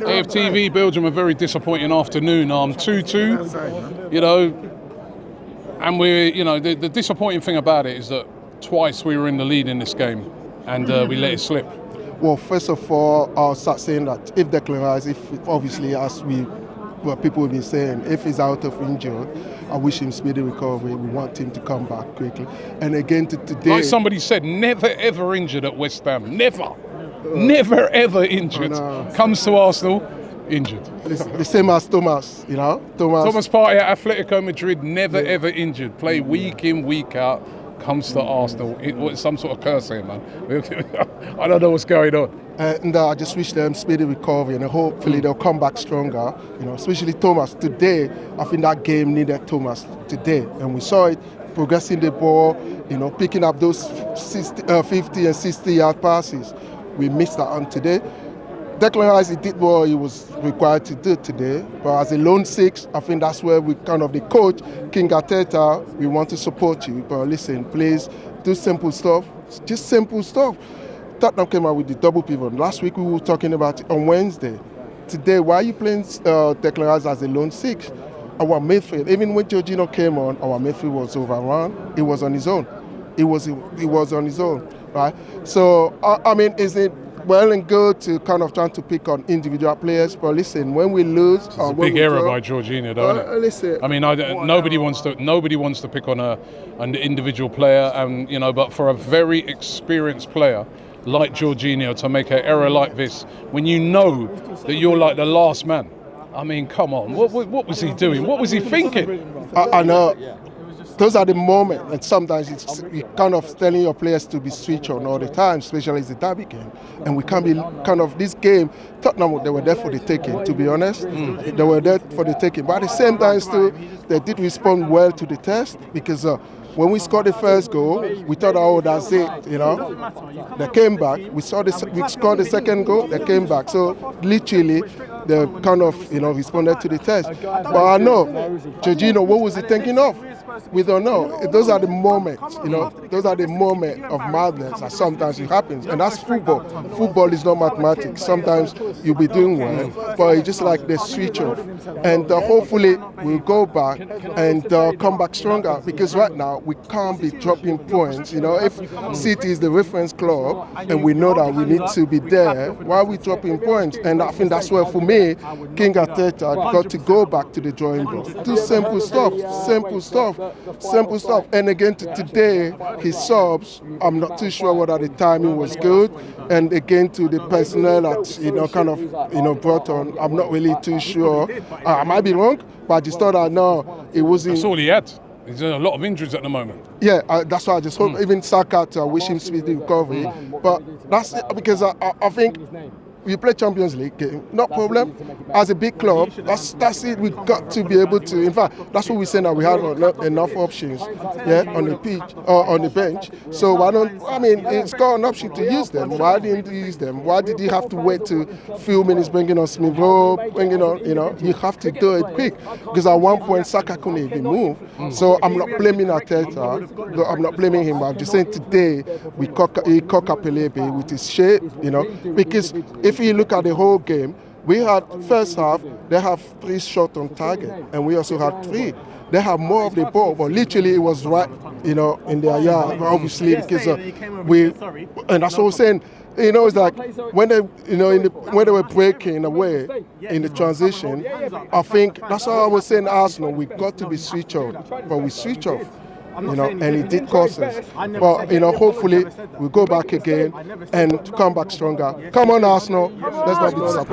AFTV, Belgium, a very disappointing afternoon. 2-2, you know, and the disappointing thing about it is that twice we were in the lead in this game and we let it slip. Well, first of all, I'll start saying that if Declan Rice, obviously, as people have been saying, if he's out of injury, I wish him speedy recovery. We want him to come back quickly. And again, today, like somebody said, never ever injured at West Ham. Never ever injured. Comes to Arsenal, injured. The same as Thomas, you know. Thomas Partey at Atletico Madrid, never ever injured. Play week in, week out. Comes to Arsenal. It's some sort of curse here, man. I don't know what's going on. And I just wish them speedy recovery, and hopefully they'll come back stronger. You know, especially Thomas today. I think that game needed Thomas today, and we saw it progressing the ball. You know, picking up those 50 and 60-yard passes. We missed that on today. Declan Rice, he did what he was required to do today, but as a lone six, I think that's where we the coach, King Arteta, we want to support you. But listen, please do simple stuff, just simple stuff. Tottenham came out with the double pivot. Last week we were talking about it on Wednesday. Today, why are you playing Declan Rice as a lone six? Our midfield, even when Jorginho came on, our midfield was overrun. It was on his own. It was on his own, right? So, I mean, is it well and good to trying to pick on individual players, but listen, when we lose, it's a big error by Jorginho, though, isn't it? Listen, I mean, nobody wants to pick on an individual player, and but for a very experienced player like Jorginho to make an error like this, when you know that you're like the last man, I mean, come on, what was he doing? What was he thinking? I know. Those are the moments, and sometimes you're telling your players to be switched on all the time, especially it's a derby game. And we can't be this game, Tottenham, they were there for the taking, to be honest. They were there for the taking. But at the same time, still, they did respond well to the test, because when we scored the first goal, we thought, oh, that's it, They came back. We scored the second goal, they came back. So literally, they responded to the test. But I know, Jorginho, what was he thinking of? We don't know. Those are the moments, those are the moments of madness that sometimes it happens. And that's football. Football is not mathematics. Sometimes you'll be doing well, but it's just like the switch off. And hopefully we'll go back and come back stronger, because right now we can't be dropping points. If City is the reference club and we know that we need to be there, why are we dropping points? And I think that's where, for me, King Arteta got to go back to the drawing board. Do simple stuff. And again, today, his subs, I'm not too sure whether the timing was good. And again, to the personnel that, brought on, I'm not really too sure. I might be wrong, but I just thought it wasn't. That's all he had. There's a lot of injuries at the moment. Yeah, that's why I just hope, even Saka, I wish him speedy recovery. But that's it, because I think we play Champions League game, no problem. As a big club, that's it. We've got to be able to. In fact, that's what we say now. We have enough options, on the pitch or on the bench. So why don't? I mean, it's got an option to use them. Why didn't he use them? Why did he have to wait to few minutes bringing on Smith Rowe, bringing on? You have to do it quick, because at one point Saka couldn't even move. So I'm not blaming Arteta. I'm not blaming him. I'm just saying today he cock up Pelebe with his shape, because if you look at the whole game, we had first half, they have 3 shots on target, and we also had 3. They have more of the ball, but literally it was right, in their yard, obviously, because and that's what I'm saying. It's like when they, when they were breaking away in the transition, I think that's what I was saying. Arsenal, we got to be switch off, but we switch off. And it did cost us. But, hopefully we'll go back again and come back stronger. Come on, Arsenal. Let's not be disappointed.